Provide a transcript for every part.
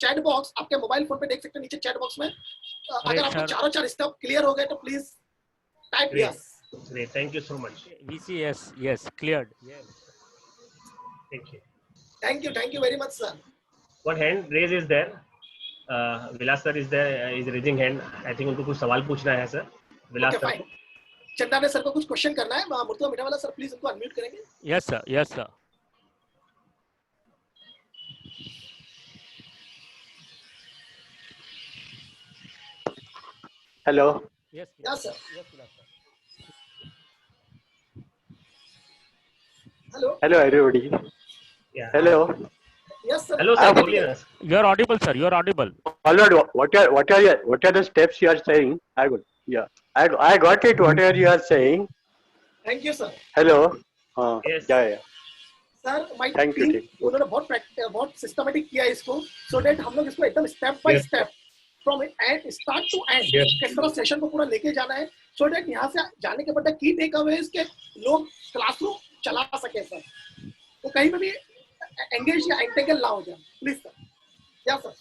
Chat box आपके mobile phone पे देख सकते हैं नीचे चैट बॉक्स में। अगर आपको चारों चार स्टेप क्लियर हो गए तो please type yes. Great, thank you so much. VC, yes, cleared. Yes. Thank you. Thank you very much, sir. What hand raise is there? Vilas sir is there, is raising hand. I think उनको कुछ सवाल पूछना है sir विलास sir को। चंदा ने sir को कुछ क्वेश्चन करना है। मुर्तुजा मीठावाला सर प्लीज उनको अनम्यूट करेंगे। Yes sir. Hello. Yes sir. Yes Vilas sir. Hello everybody. Yeah. Hello. Yes sir. Hello sir. बोलिए ना। You are audible sir. You are audible. What are the steps you are saying? I got it. Whatever you are saying. Thank you sir. Hello. Yes. Yeah. Sir my Thank you. उन्होंने बहुत systematic किया है इसको, so that हम लोग इसको एकदम step by step from and start to end किस तरह सेशन को पूरा लेके जाना है, सो दैट यहाँ से जाने के बाद की टेक अवेज के लोग क्लासरूम चला सके सर, तो कहीं पे भी एंगेज या एंटेगल ना हो जाए प्लीज सर। या sir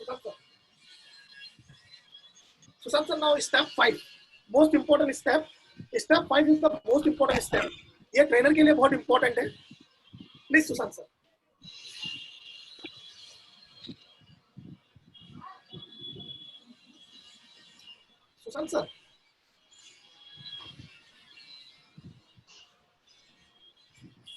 Sushant sir now step 5 most important step 5 is the most important step, ये ट्रेनर के लिए बहुत इंपॉर्टेंट है। Please Sushant sir. Sushant sir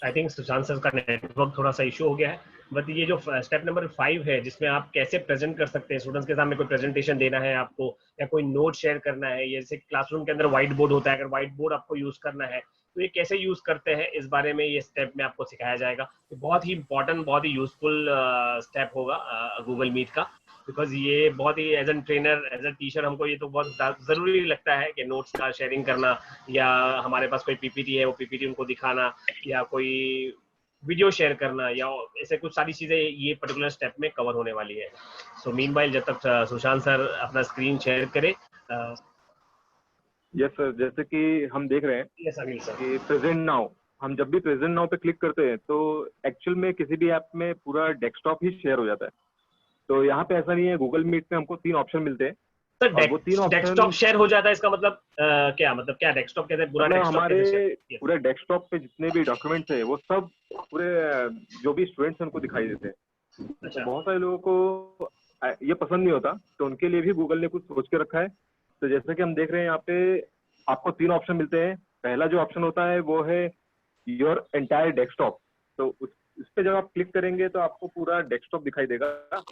I think Sushant sir का नेटवर्क थोड़ा सा इशू हो गया है, बट ये जो स्टेप नंबर 5 है जिसमें आप कैसे प्रेजेंट कर सकते हैं स्टूडेंट्स के सामने, कोई प्रेजेंटेशन देना है आपको या कोई नोट शेयर करना है, जैसे क्लासरूम के अंदर व्हाइट बोर्ड होता है, अगर व्हाइट बोर्ड आपको यूज करना है तो ये कैसे यूज करते हैं इस बारे में ये स्टेप में आपको सिखाया जाएगा। तो बहुत ही इंपॉर्टेंट बहुत ही यूजफुल स्टेप होगा गूगल मीट का, बिकॉज ये बहुत ही as an trainer as a teacher हमको ये तो बहुत जरूरी लगता है कि नोट्स का शेयरिंग करना, या हमारे पास कोई पीपीटी है वो पीपीटी उनको दिखाना, या कोई वीडियो शेयर करना, या ऐसे कुछ सारी चीजें ये पर्टिकुलर स्टेप में कवर होने वाली है। सो मीनवाइल जब तक सुशांत सर अपना स्क्रीन शेयर करे। यस सर, जैसे कि हम देख रहे हैं यस अनिल सर कि प्रेजेंट नाउ, हम जब भी प्रेजेंट नाउ पे क्लिक करते हैं तो एक्चुअल में किसी भी ऐप में पूरा डेस्कटॉप ही शेयर हो जाता है। तो यहाँ पे ऐसा नहीं है, गूगल मीट में हमको 3 ऑप्शन मिलते हैं। सर डेस्कटॉप शेयर हो जाता है, इसका मतलब क्या मतलब क्या डेस्कटॉप कहते हैं? पूरा डेस्कटॉप हमारे पूरे डेस्कटॉप पे जितने भी डॉक्यूमेंट्स है वो सब पूरे जो भी स्टूडेंट्स हैं उनको दिखाई देते हैं। अच्छा। बहुत सारे लोगों को ये पसंद नहीं होता, तो उनके लिए भी गूगल ने कुछ सोच के रखा है। तो जैसे कि हम देख रहे हैं यहाँ पे आपको 3 ऑप्शन मिलते हैं। पहला जो ऑप्शन होता है वो है योर एंटायर डेस्कटॉप। तो उस पे जब आप क्लिक करेंगे तो आपको पूरा डेस्कटॉप दिखाई देगा,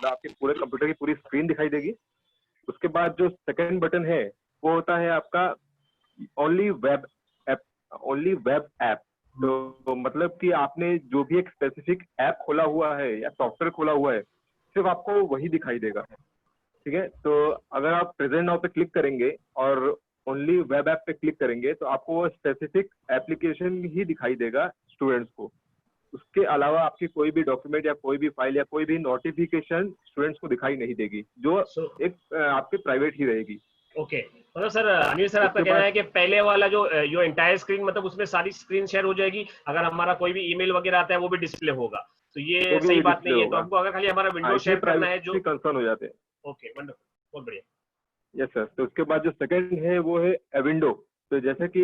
आपके पूरे कंप्यूटर की पूरी स्क्रीन दिखाई देगी। उसके बाद जो सेकंड बटन है वो होता है आपका ओनली वेब ऐप। तो मतलब कि आपने जो भी एक स्पेसिफिक ऐप खोला हुआ है या सॉफ्टवेयर खोला हुआ है सिर्फ आपको वही दिखाई देगा। ठीक है, तो अगर आप प्रेजेंट नाउ पे क्लिक करेंगे और ओनली वेब ऐप पे क्लिक करेंगे तो आपको वो स्पेसिफिक एप्लीकेशन ही दिखाई देगा स्टूडेंट्स को। उसके अलावा आपकी कोई भी डॉक्यूमेंट या कोई भी फाइल या कोई भी नोटिफिकेशन स्टूडेंट्स को दिखाई नहीं देगी, जो एक आपके प्राइवेट ही रहेगी। ओके, मतलब सर अनिल सर आपका कहना है कि पहले वाला जो एंटायर स्क्रीन मतलब उसमें सारी स्क्रीन शेयर हो जाएगी, अगर हमारा कोई भी ईमेल वगैरह आता है वो भी डिस्प्ले होगा, तो ये सही बात नहीं है। तो हमको अगर खाली हमारा विंडो शेयर करना है जो कंसर्न हो जाते हैं। ओके वंडरफुल, बहुत बढ़िया। यस सर, तो उसके बाद जो सेकंड है वो है विंडो। तो जैसे कि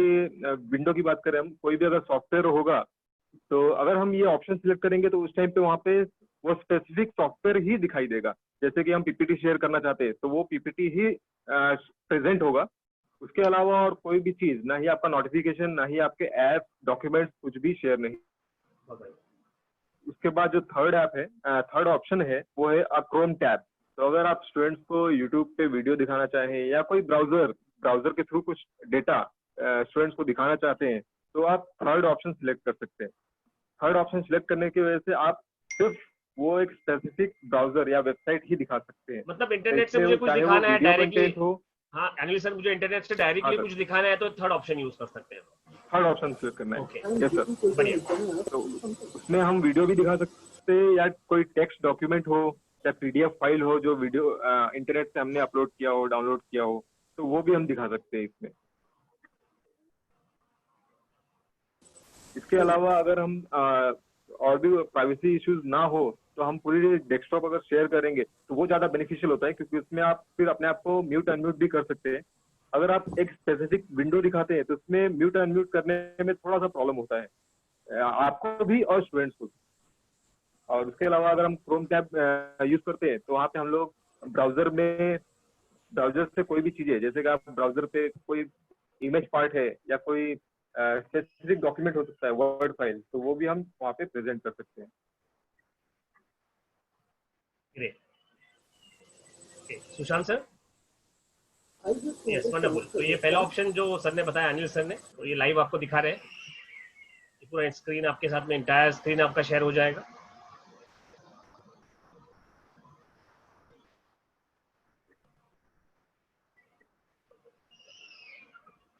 विंडो की बात करें हम, कोई भी अगर सॉफ्टवेयर होगा तो अगर हम ये ऑप्शन सिलेक्ट करेंगे तो उस टाइम पे वहाँ पे वो स्पेसिफिक सॉफ्टवेयर ही दिखाई देगा। जैसे कि हम पीपीटी शेयर करना चाहते हैं तो वो पीपीटी ही प्रेजेंट होगा। उसके अलावा और कोई भी चीज, ना ही आपका नोटिफिकेशन, ना ही आपके ऐप डॉक्यूमेंट्स, कुछ भी शेयर नहीं। उसके बाद जो थर्ड ऑप्शन है वो है क्रोम टैब। तो अगर आप स्टूडेंट्स को यूट्यूब पे वीडियो दिखाना चाहें या कोई ब्राउजर के थ्रू कुछ डेटा स्टूडेंट्स को दिखाना चाहते हैं तो आप थर्ड ऑप्शन सिलेक्ट कर सकते हैं। थर्ड ऑप्शन सिलेक्ट करने की वजह से आप सिर्फ वो एक स्पेसिफिक ब्राउजर या वेबसाइट ही दिखा सकते हैं। मतलब इंटरनेट से मुझे कुछ दिखाना है डायरेक्टली हो। हाँ अनिल सर, मुझे इंटरनेट से डायरेक्टली कुछ दिखाना है तो थर्ड ऑप्शन यूज कर सकते हैं। थर्ड ऑप्शन सिलेक्ट करना है। ओके यस सर, बढ़िया। तो उसमें हम वीडियो भी दिखा सकते हैं या कोई टेक्स्ट डॉक्यूमेंट हो या पीडीएफ फाइल हो जो वीडियो इंटरनेट से हमने अपलोड किया हो, डाउनलोड किया हो, तो वो भी हम दिखा सकते हैं इसमें। इसके अलावा अगर हम और भी प्राइवेसी इश्यूज ना हो तो हम पूरी डेस्कटॉप अगर शेयर करेंगे तो वो ज्यादा बेनिफिशियल होता है, क्योंकि उसमें आप फिर अपने आप को म्यूट अनम्यूट भी कर सकते हैं। अगर आप एक स्पेसिफिक विंडो दिखाते हैं तो उसमें म्यूट अनम्यूट करने में थोड़ा सा प्रॉब्लम होता है आपको भी और स्टूडेंट्स को भी। और उसके अलावा अगर हम क्रोम टैब यूज करते हैं तो वहाँ पे हम लोग ब्राउजर से कोई भी चीजें, जैसे कि आप ब्राउजर पे कोई इमेज पार्ट है या कोई स्पेसिफिक डॉक्यूमेंट हो सकता है, वर्ड फाइल, तो वो भी हम वहाँ पे प्रेजेंट कर सकते हैं। Great, Sushant sir. Yes, wonderful. तो ये पहला ऑप्शन जो सर ने बताया, अनिल सर ने, तो ये लाइव आपको दिखा रहे हैं, पूरा स्क्रीन आपके साथ में, इंटायर स्क्रीन आपका शेयर हो जाएगा।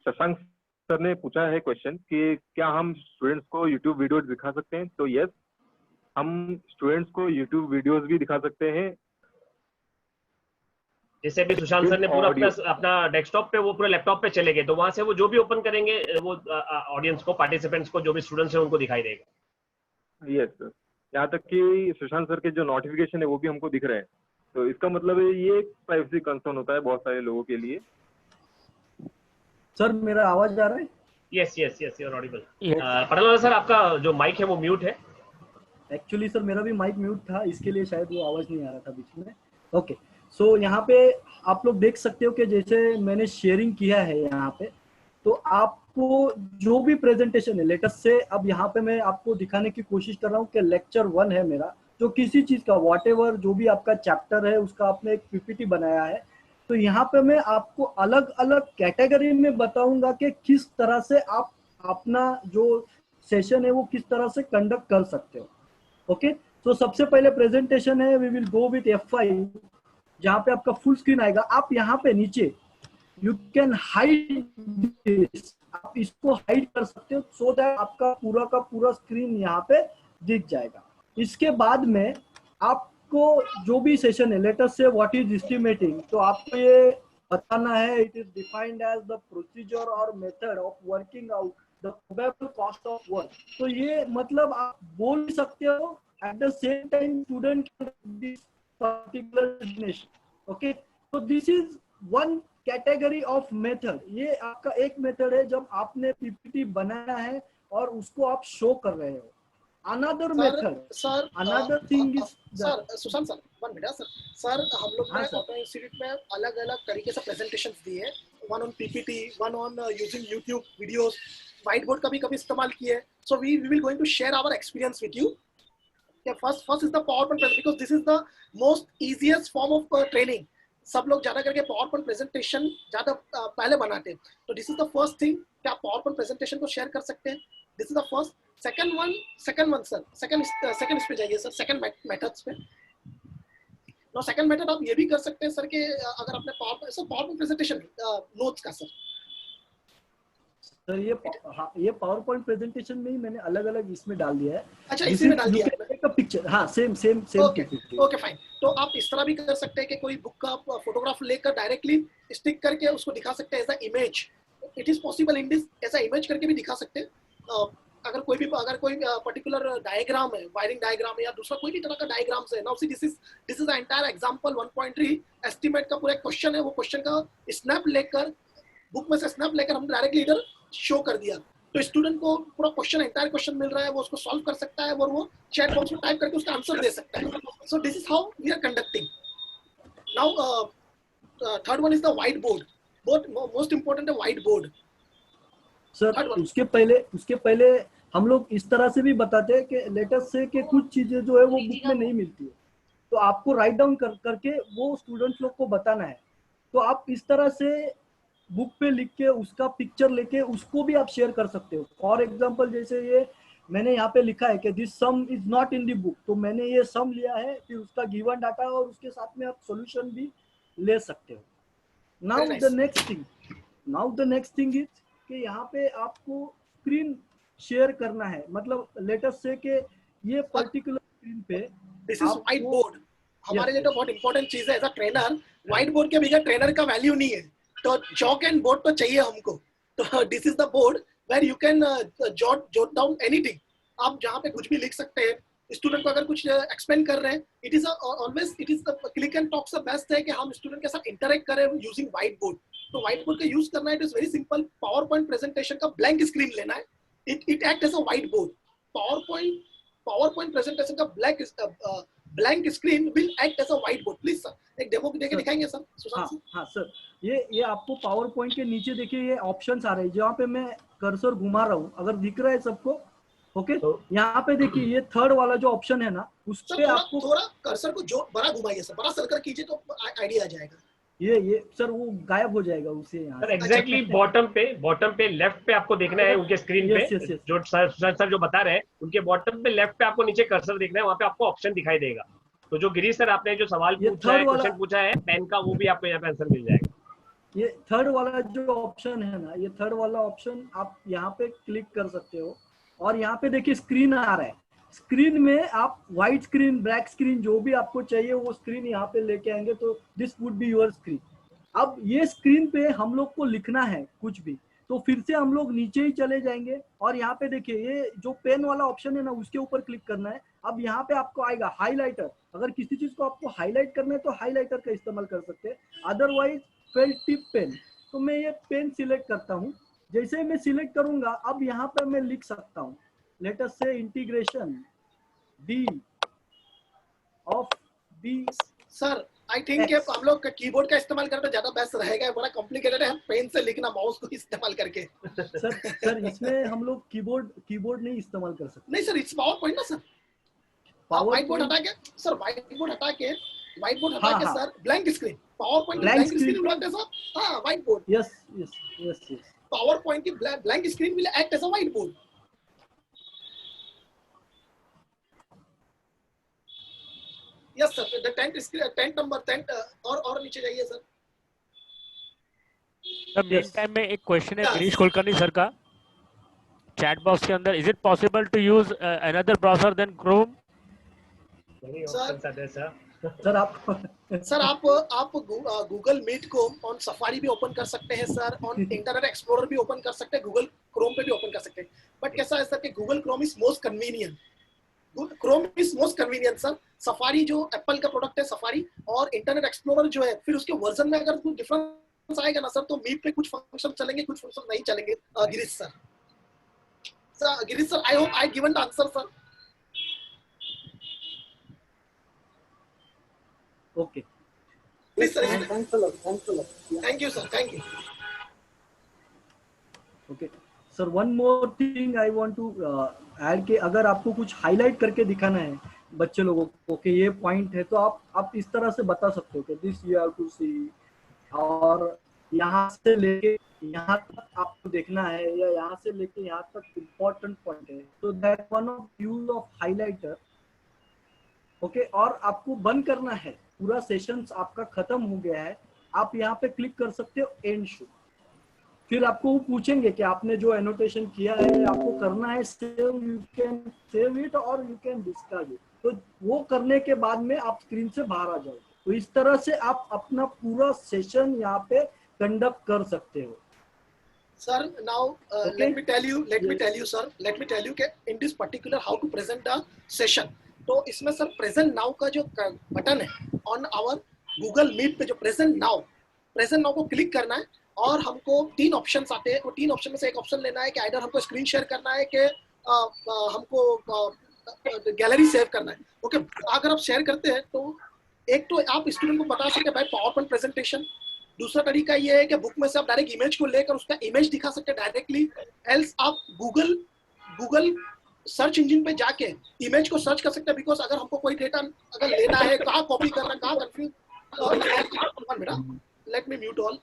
शशांक सर ने पूछा है क्वेश्चन कि क्या हम स्टूडेंट्स को यूट्यूब वीडियोस दिखा सकते हैं? तो यस, हम स्टूडेंट्स को यूट्यूब वीडियोस भी दिखा सकते हैं। जैसे भी सुशांत सर ने पूरा अपना डेस्कटॉप पे, वो पूरा लैपटॉप पे चले गए, तो वहां से वो जो भी ओपन करेंगे वो ऑडियंस को, पार्टिसिपेंट्स को, जो भी स्टूडेंट्स हैं उनको दिखाई देगा। यस सर, यहाँ तक कि सुशांत सर के जो नोटिफिकेशन है वो भी हमको दिख रहे हैं, तो इसका मतलब है ये एक प्राइवेसी कंसर्न होता है बहुत सारे लोगों के लिए। सर मेरा आवाज आ रहा है? Yes yes yes, you are audible. Patalwala sir, आपका जो माइक है वो म्यूट है। एक्चुअली सर मेरा भी माइक म्यूट था, इसके लिए शायद वो आवाज नहीं आ रहा था बीच में। ओके, सो यहाँ पे आप लोग देख सकते हो कि जैसे मैंने शेयरिंग किया है यहाँ पे, तो आपको जो भी प्रेजेंटेशन है लेटेस्ट से, अब यहाँ पे मैं आपको दिखाने की कोशिश कर रहा हूँ कि लेक्चर 1 है मेरा, जो किसी चीज का व्हाटएवर जो भी आपका चैप्टर है उसका आपने एक पीपीटी बनाया है, तो यहाँ पे मैं आपको अलग अलग कैटेगरी में बताऊंगा कि किस तरह से आप अपना जो सेशन है वो किस तरह से कंडक्ट कर सकते हो। ओके, तो सबसे पहले प्रेजेंटेशन है, we will go with F5, जहाँ पे आपका फुल स्क्रीन आएगा। आप यहाँ पे नीचे यू कैन हाइड दिस, आप इसको हाइड कर सकते हो सो दैट आपका पूरा का पूरा स्क्रीन यहाँ पे दिख जाएगा। इसके बाद में आपको जो भी सेशन है, लेट अस से व्हाट इज एस्टिमेटिंग, तो आपको ये बताना है, it is defined as the procedure और method of working out the probable cost of work. तो ये मतलब आप बोल सकते हो, at the same time student this particular definition. Okay, so this is one category of method. ये आपका एक मेथड है जब आपने पीपीटी बनाया है और उसको आप शो कर रहे हो। Another method, sir, another thing is sir, Sushant sir, 1 minute sir, हम लोग ने अपने इंस्टीट्यूट में अलग अलग तरीके से प्रेजेंटेशंस दिए हैं, one on PPT, one on using YouTube videos, white board का भी कभी इस्तेमाल किए। So we will going to share our experience with you. First is the PowerPoint presentation, because this is the most easiest form of training. सब लोग ज्यादा करके PowerPoint presentation ज्यादा पहले बनाते हैं, तो this is the first thing कि आप PowerPoint presentation को शेयर कर सकते हैं। This is the first. Second one sir, second इस पे जाइए सर, second methods पे। Now second method आप ये भी कर सकते हैं सर कि अगर आपने PowerPoint presentation notes का सर ये पावर पॉइंट प्रेजेंटेशन में ही मैंने अलग अलग इसमें डाल दिया है। अच्छा, इसी में डाल दिया है पिक्चर। हाँ, सेम ओके फाइन। तो आप इस तरह भी कर सकते हैं कि कोई बुक का फोटोग्राफ लेकर डायरेक्टली स्टिक करके उसको दिखा सकते हैं as a image. It is possible in this, as a image करके भी दिखा सकते हैं। अगर कोई पर्टिकुलर डायग्राम है, वायरिंग डायग्राम है या दूसरा कोई भी तरह का डायग्राम्स है, now see this is the entire example 1.3 estimate का पूरा क्वेश्चन है। वो क्वेश्चन का स्नैप लेकर, बुक में से स्नैप लेकर हम डायरेक्टली इधर शो कर दिया, तो स्टूडेंट को पूरा क्वेश्चन, एंटायर क्वेश्चन मिल रहा है, वो उसको सॉल्व कर सकता है और वो चैट बॉक्स में टाइप करके उसका आंसर दे सकता है। So this is how we are conducting. Now third one is the white board. Most important है व्हाइट बोर्ड सर। उसके पहले हम लोग इस तरह से भी बताते हैं कि लेटेस्ट से कि कुछ चीजें जो है वो बुक में नहीं मिलती है, तो आपको राइट डाउन करके वो स्टूडेंट्स लोग को बताना है। तो आप इस तरह से बुक पे लिख के उसका पिक्चर लेके उसको भी आप शेयर कर सकते हो। फॉर एग्जांपल जैसे ये मैंने यहाँ पे लिखा है कि this some is not in the book, तो मैंने ये सम लिया है, फिर उसका गिवन डाटा और उसके साथ में आप सॉल्यूशन भी ले सकते हो। Now the next thing is कि यहाँ पे आपको स्क्रीन शेयर करना है, मतलब लेटेस्ट से कि ये पर्टिकुलर स्क्रीन पे दिस इज व्हाइट बोर्ड। हमारे लिए तो बहुत इंपॉर्टेंट चीज है as a trainer. White board के बगैर ट्रेनर का वैल्यू नहीं है, तो चॉक एंड बोर्ड तो चाहिए हमको। तो this is the board where you can jot down anything. आप जहाँ पे कुछ भी लिख सकते हैं, स्टूडेंट को अगर कुछ एक्सप्लेन कर रहे हैं, it is always it is the click and talk से बेस्ट है कि हम स्टूडेंट के साथ इंटरेक्ट करें यूजिंग व्हाइट बोर्ड। तो व्हाइट बोर्ड का यूज करना है, it is very simple. Power point presentation का ब्लैंक स्क्रीन लेना है, it act as a white board. Power point presentation का blank screen will act as a white board. Please sir एक demo देके दिखाएंगे सर सुशांत सर? हाँ sir, ये आपको पावर पॉइंट के नीचे देखिए ये ऑप्शंस आ रहे हैं, जहाँ पे मैं कर्सर घुमा रहा हूँ, अगर दिख रहा है सबको? ओके, यहाँ पे देखिए ये थर्ड वाला जो ऑप्शन है ना, उस पे आपको थोड़ा कर्सर को जो बड़ा घुमाइए सर, बड़ा सर्कल कीजिए तो आइडिया आ जाएगा। ये सर वो गायब हो जाएगा उससे यहाँ सर एग्जैक्टली बॉटम पे लेफ्ट पे आपको देखना है उनके स्क्रीन पे। yes. जो सर जो बता रहे हैं उनके बॉटम पे लेफ्ट पे आपको नीचे कर्सर देखना है, वहाँ पे आपको ऑप्शन दिखाई देगा। तो जो गिरीश सर आपने जो सवाल पूछा है, क्वेश्चन पूछा है पेन का, वो भी आपको यहाँ पे आंसर मिल जाएगा। ये थर्ड वाला जो ऑप्शन है ना, ये थर्ड वाला ऑप्शन आप यहाँ पे क्लिक कर सकते हो, और यहाँ पे देखिए स्क्रीन आ रहा है। स्क्रीन में आप व्हाइट स्क्रीन, ब्लैक स्क्रीन, जो भी आपको चाहिए वो स्क्रीन यहाँ पे लेके आएंगे, तो this would be your screen. अब ये स्क्रीन पे हम लोग को लिखना है कुछ भी, तो फिर से हम लोग नीचे ही चले जाएंगे, और यहाँ पे देखिए ये जो पेन वाला ऑप्शन है ना, उसके ऊपर क्लिक करना है। अब यहाँ पे आपको आएगा हाईलाइटर। अगर किसी चीज को आपको हाईलाइट करना है तो हाईलाइटर का इस्तेमाल कर सकते हैं, अदरवाइज फेल्ट टिप पेन। तो मैं ये पेन सिलेक्ट करता हूँ। जैसे मैं सिलेक्ट करूंगा, अब यहाँ पे मैं लिख सकता हूँ, लेट अस से integration D of D. Sir I think हम लोग कीबोर्ड का इस्तेमाल करें तो ज्यादा बेस्ट रहेगा, बड़ा कॉम्प्लिकेटेड है, हम पेन से लिखना माउस को इस्तेमाल करके। सर इसमें हम लोग कीबोर्ड नहीं इस्तेमाल कर सकते। नहीं सर, इट्स पावर पॉइंट ना सर। व्हाइट बोर्ड हटा के सर, व्हाइट बोर्ड हटा के sir blank screen, power point blank screen will act as a white board. Yes power point की blank screen will act as a white board. Yes sir, the 10th number 10 और नीचे जाइए sir. Mean time में एक question है Girish Kulkarni sir का chat box के अंदर, is it possible to use another browser than Chrome? Sir आप गूगल मीट को ऑन सफारी भी ओपन कर सकते हैं सर, ऑन इंटरनेट एक्सप्लोरर भी ओपन कर सकते हैं, गूगल क्रोम पे भी ओपन कर सकते हैं। बट कैसा है सर कि Google Chrome is most convenient, sir. Safari जो एप्पल का प्रोडक्ट है सफारी, और इंटरनेट एक्सप्लोरर जो है, फिर उसके वर्जन में अगर कुछ डिफरेंस आएगा ना सर, तो मीट पे कुछ फंक्शन चलेंगे, कुछ फंक्शन नहीं चलेंगे। Girish sir, I hope I given the answer sir. Okay, please sir, thank you sir, thank you. Okay sir, one more thing I want to add के अगर आपको कुछ हाईलाइट करके दिखाना है बच्चे लोगों को कि ये पॉइंट है, तो आप इस तरह से बता सकते हो कि दिस यू हैव टू सी, और यहाँ से लेके यहाँ तक आपको देखना है, या यहाँ से लेके यहाँ तक इम्पोर्टेंट पॉइंट है, तो that one of use of highlighter. Okay, और आपको बंद करना है, पूरा सेशन आपका खत्म हो गया है, आप यहाँ पे क्लिक कर सकते हो एंड शो। फिर आपको वो पूछेंगे कि आपने जो एनोटेशन किया है आपको करना है save, you can save it और यू कैन डिस्कार्ड इट। तो वो करने के बाद में आप स्क्रीन से बाहर आ जाओ। तो इस तरह से आप अपना पूरा सेशन यहाँ पे कंडक्ट कर सकते हो। Sir, now let me tell you, sir, let me tell you कि in this particular how to present a session। तो इसमें सर प्रेजेंट नाउ का जो बटन है ऑन आवर गूगल मीट पे, जो प्रेजेंट नाउ को क्लिक करना है, और हमको 3 ऑप्शंस आते हैं। वो 3 ऑप्शन में से एक ऑप्शन लेना है कि आइडर हमको स्क्रीन शेयर करना है कि हमको गैलरी सेव करना है। ओके, अगर आप शेयर करते हैं तो एक तो आप स्टूडेंट को बता सकते हैं भाई पावर पॉइंट प्रेजेंटेशन। दूसरा तरीका ये है कि बुक में से आप डायरेक्ट इमेज को लेकर उसका इमेज दिखा सकते हैं डायरेक्टली। एल्स आप गूगल सर्च इंजन पे जाके इमेज को सर्च कर सकते हैं, बिकॉज अगर हमको कोई डेटा अगर लेना है, कहाँ कॉपी करना, कहाँ कंफ्यूज। बेटा लेट मी म्यूट ऑल।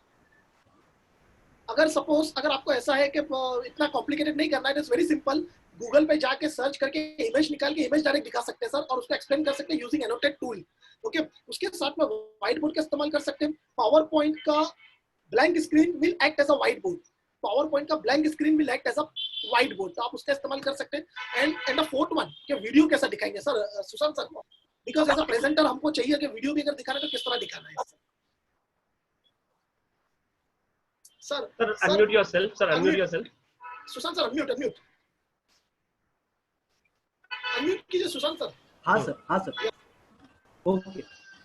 अगर आपको ऐसा है कि इतना कॉम्प्लिकेटेड नहीं करना है, it is very simple. Google पे जाके सर्च करके इमेज निकाल के इमेज डायरेक्ट दिखा सकते हैं सर, और उसको एक्सप्लेन कर सकते हैं यूजिंग एनोटेट टूल। ओके, उसके साथ में व्हाइट बोर्ड का इस्तेमाल कर सकते हैं। पावर पॉइंट का blank screen will act as a white board, तो आप उसका इस्तेमाल कर सकते हैं। एंड द फोर्थ वन कि वीडियो कैसा दिखाएंगे sir, Sushant sir, because as a presenter हमको चाहिए कि वीडियो भी अगर दिखाना है तो किस तरह दिखाना है sir. unmute yourself, sir, unmute yourself। Sushant sir, unmute unmute कीजिए सुशांत सर। हाँ सर, हाँ सर, ओके।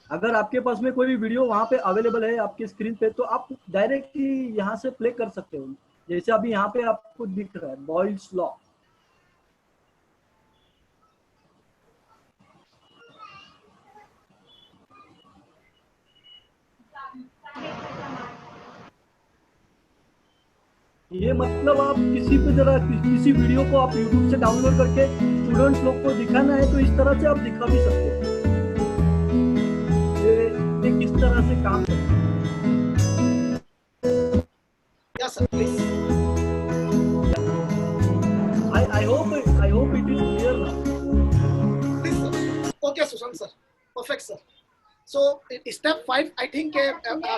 अगर आपके पास में कोई भी वीडियो वहाँ पे अवेलेबल है आपकी स्क्रीन पे, तो आप डायरेक्टली यहाँ से प्ले कर सकते हो, जैसे अभी यहाँ पे आपको दिख रहा है बॉयल्स लॉ। ये मतलब आप किसी भी तरह किसी वीडियो को आप YouTube से डाउनलोड करके स्टूडेंट्स लोग को दिखाना है तो इस तरह से आप दिखा भी सकते हो। ये किस तरह से काम करता है। Yes sir, please. I hope it is clear now. Please sir. Okay Sushant sir, perfect sir. So step 5 I think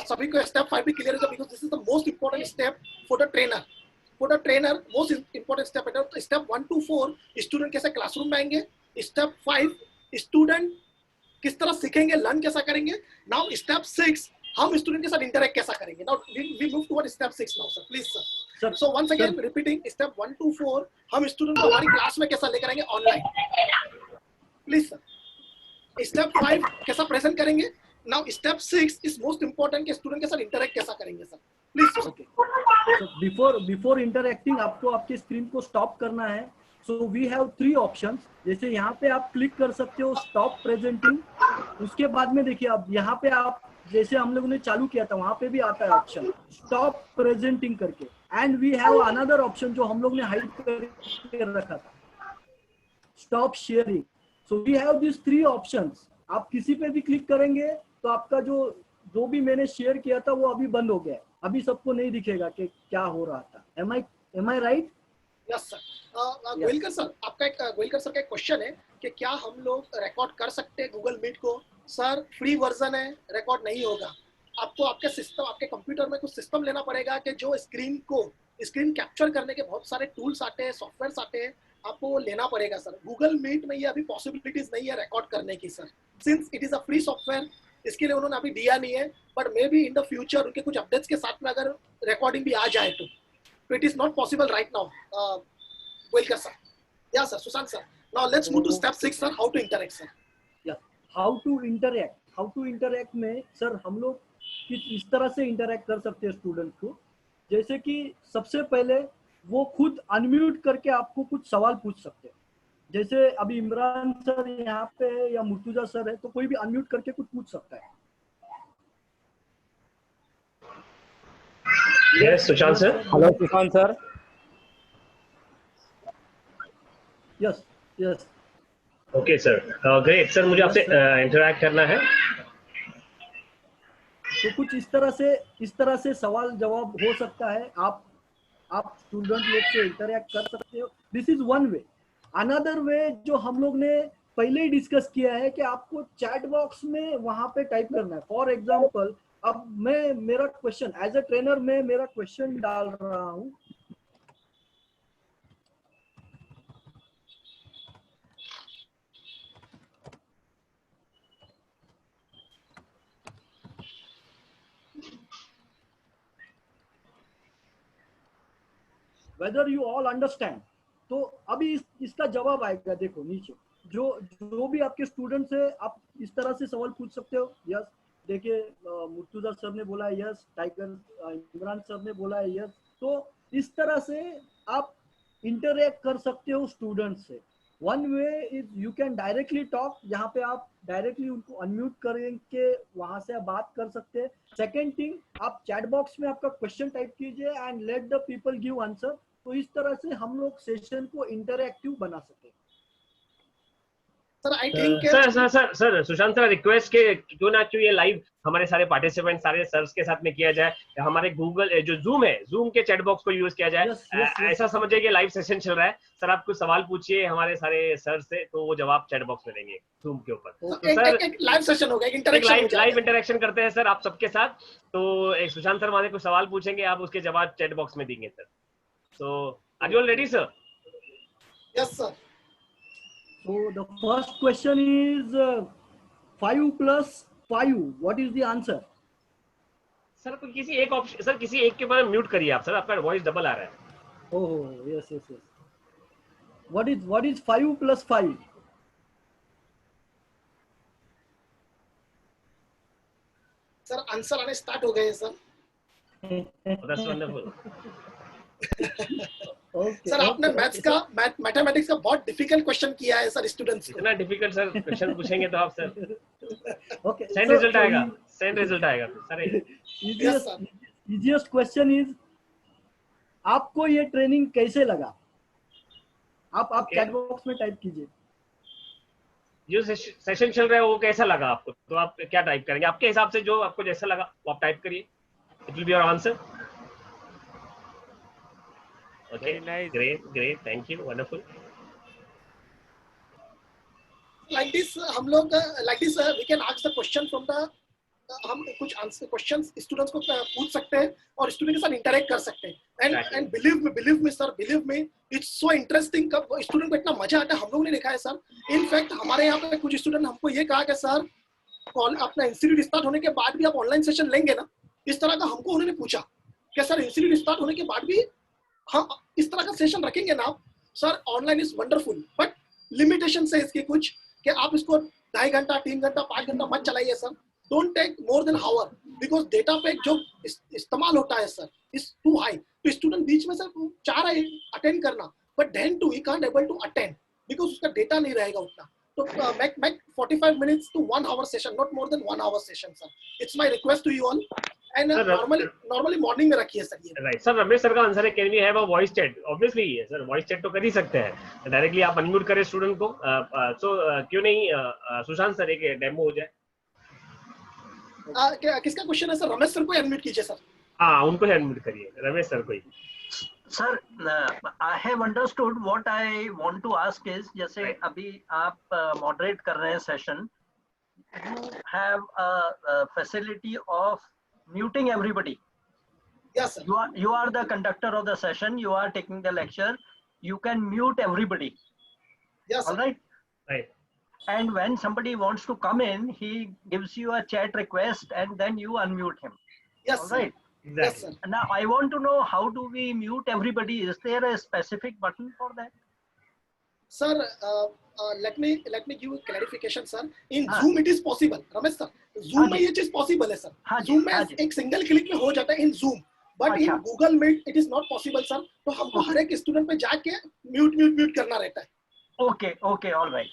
सभी को step 5 भी clear है because this is the most important step for the trainer. For the trainer most important step है। तो step 1 to 4 student कैसे classroom में आएंगे, step 5 student किस तरह सीखेंगे, लर्न कैसा करेंगे। नाउ step 6 हम स्टूडेंट के साथ इंटरेक्ट कैसा करेंगे। Now we move toward step 6 now sir, please sir. Sir, so once again repeating step 1 to 4 हम स्टूडेंट को हमारी क्लास में कैसा लेकर आएंगे ऑनलाइन, प्लीज सर। स्टेप 5 कैसा प्रेजेंट करेंगे। Now step 6 is most important कि स्टूडेंट के साथ इंटरेक्ट कैसा करेंगे sir, please. Okay, before interacting आपको आपके स्क्रीन को स्टॉप करना है। So we have 3 options. जैसे यहाँ पे आप क्लिक कर सकते हो स्टॉप प्रेजेंटिंग। उसके बाद में देखिए अब यहाँ पे आप जैसे हम लोगों ने चालू किया था वहां पे भी आता है ऑप्शन स्टॉप प्रेजेंटिंग करके। And we have another option जो हम लोग ने हाइड करके रखा था, stop sharing. So we have this 3 options. आप किसी पे भी क्लिक करेंगे तो आपका जो भी मैंने शेयर किया था वो अभी बंद हो गया है, अभी सबको नहीं दिखेगा कि क्या हो रहा था। Am I right? Yes sir. Goyalkar sir आपका गोयलकर सर का एक क्वेश्चन है कि क्या हम लोग रिकॉर्ड कर सकते हैं गूगल मीट को। सर फ्री वर्जन है, रिकॉर्ड नहीं होगा। आपको आपके सिस्टम आपके कंप्यूटर में कुछ सिस्टम लेना पड़ेगा कि जो स्क्रीन कैप्चर करने के बहुत सारे टूल्स आते हैं, सॉफ्टवेयर आते हैं, आपको वो लेना पड़ेगा सर। गूगल मीट में ये अभी पॉसिबिलिटीज नहीं है रिकॉर्ड करने की sir, since it is a free software. इसके लिए उन्होंने अभी दिया नहीं है, but may be in the future उनके कुछ अपडेट्स के साथ में अगर रिकॉर्डिंग भी आ जाए तो it is not possible right now. Goyalkar sir, या sir, Sushant sir. Now let's move to step 6 sir, how to interact sir. या हाउ टू इंटरेक्ट में सर हम लोग इस तरह से इंटरेक्ट कर सकते हैं स्टूडेंट को। जैसे कि सबसे पहले वो खुद अनम्यूट करके आपको कुछ सवाल पूछ सकते हैं। जैसे अभी इमरान सर यहाँ पे है या मुर्तुजा सर है, तो कोई भी अनम्यूट करके कुछ पूछ सकता है। Yes Sushant sir. Hello Sushant sir. Yes yes okay sir, great sir. मुझे आपसे इंटरेक्ट करना है, तो कुछ इस तरह से सवाल जवाब हो सकता है। आप स्टूडेंट लोग से इंटरेक्ट कर सकते हो। This is one way. Another way जो हम लोग ने पहले ही डिस्कस किया है कि आपको चैट बॉक्स में वहां पे टाइप करना है। फॉर एग्जांपल अब मैं मेरा क्वेश्चन एज अ ट्रेनर में मेरा क्वेश्चन डाल रहा हूँ। Whether you all understand, तो अभी इसका जवाब आएगा। देखो नीचे जो भी आपके स्टूडेंट्स है आप इस तरह से सवाल पूछ सकते हो। यस, देखिए मुर्तुजा सर ने बोला है यस, टाइगर इमरान सर ने बोला है यस। तो इस तरह से आप इंटरेक्ट कर सकते हो स्टूडेंट से। One way is you can directly talk, जहाँ पे आप डायरेक्टली उनको अनम्यूट करके वहां से आप बात कर सकते हैं। सेकेंड थिंग, आप चैट बॉक्स में आपका क्वेश्चन टाइप कीजिए and let the people give answer. तो इस तरह से हम लोग सेशन को इंटरैक्टिव बना सके। Sir I think sir Sushant sir request के क्यों ना क्यों ये लाइव हमारे सारे पार्टिसिपेंट सारे सर्स के साथ में किया जाए, हमारे गूगल जो जूम है, जूम के चैट बॉक्स को यूज किया जाए। ऐसा समझिए कि लाइव सेशन चल रहा है। सर आप कुछ सवाल पूछिए हमारे सारे सर से, तो वो जवाब चैट बॉक्स में देंगे जूम के ऊपर। तो सर एक लाइव सेशन होगा, एक इंटरेक्शन लाइव इंटरेक्शन करते हैं सर आप सबके साथ। तो एक सुशांत सर हमारे कुछ सवाल पूछेंगे, आप उसके जवाब चैट बॉक्स में देंगे sir. So, are you all ready, sir? Yes, sir. So the first question is 5 plus 5. What is the answer? Sir किसी एक ऑप्शन, सर किसी एक के बारे में म्यूट करिए आप सर, आपका वॉइस डबल आ रहा है। Oh yes. What is 5 plus 5? Sir answer आने स्टार्ट हो गए हैं sir. That's wonderful. Okay sir आपने मैथ्स का मैथमेटिक्स का बहुत डिफिकल्ट क्वेश्चन किया है सर स्टूडेंट्स को। इतना डिफिकल्ट सर क्वेश्चन पूछेंगे तो आप सर ओके सेंड रिजल्ट आएगा, सेंड रिजल्ट आएगा sir. Yes sir. Easiest question is, आपको ये ट्रेनिंग कैसे लगा? आप चैट बॉक्स में टाइप कीजिए। जो सेशन चल रहा है वो कैसा लगा आपको, तो आप क्या टाइप करेंगे? आपके हिसाब से जो आपको जैसा लगा वो आप टाइप करिए। It will be your answer. Okay, great great, thank you, wonderful. Like this हम लोग like this we can ask the question from the, हम कुछ आंसर क्वेश्चंस स्टूडेंट्स को पूछ सकते हैं और स्टूडेंट के साथ इंटरेक्ट कर सकते हैं। And believe me sir, believe me, it's so interesting. कब स्टूडेंट को इतना मजा आता है हम लोगों ने देखा है सर। इनफैक्ट हमारे यहाँ पे कुछ स्टूडेंट हमको ये कहा कि सर अपना इंस्टीट्यूट स्टार्ट होने के बाद भी आप ऑनलाइन सेशन लेंगे ना, इस तरह का हमको उन्होंने पूछा कि सर इंस्टीट्यूट स्टार्ट होने के बाद भी हम इस तरह का सेशन रखेंगे ना आप? Sir online is wonderful but limitation है इसकी कुछ, कि आप इसको 2.5 घंटा 3 घंटा 5 घंटा मत चलाइए sir. Don't take more than hour, because data पे जो इस्तेमाल होता है सर इज टू हाई। तो स्टूडेंट बीच में सर चाह रहा है अटेंड करना, but then too he can't able to attend because उसका डेटा नहीं रहेगा उतना। तो make 45 minutes to 1 hour session, not more than 1 hour session sir. It's my request to you all. And normally morning में रखिए sir ये। Right sir, Ramesh sir का answer है can we have a voice chat? Obviously sir, voice chat तो कर ही सकते हैं directly. आप अनम्यूट करें स्टूडेंट को। सो क्यों नहीं सुशांत सर एक डेमो हो जाए? किसका क्वेश्चन है सर? रमेश सर को अनम्यूट कीजिए सर। हाँ, उनको ही अनम्यूट करिए, रमेश सर को ही। Sir, I have understood what I want to ask is, जैसे अभी आप moderate कर रहे हैं session, you have a facility of muting everybody. Yes sir. You are the conductor of the session. You are taking the lecture. You can mute everybody. Yes sir. All right. Right. And when somebody wants to come in, he gives you a chat request, and then you unmute him. Yes. All right. Exactly. Yes sir. Now I want to know, how do we mute everybody? Is there a specific button for that? Sir, let me give you clarification sir. In Zoom it is possible, Ramesh sir. Zoom में ये चीज possible है sir. Zoom में एक single click में हो जाता है in Zoom. But in Google Meet it is not possible sir. तो हमको हर एक स्टूडेंट पे जाके mute करना रहता है. Okay, all right.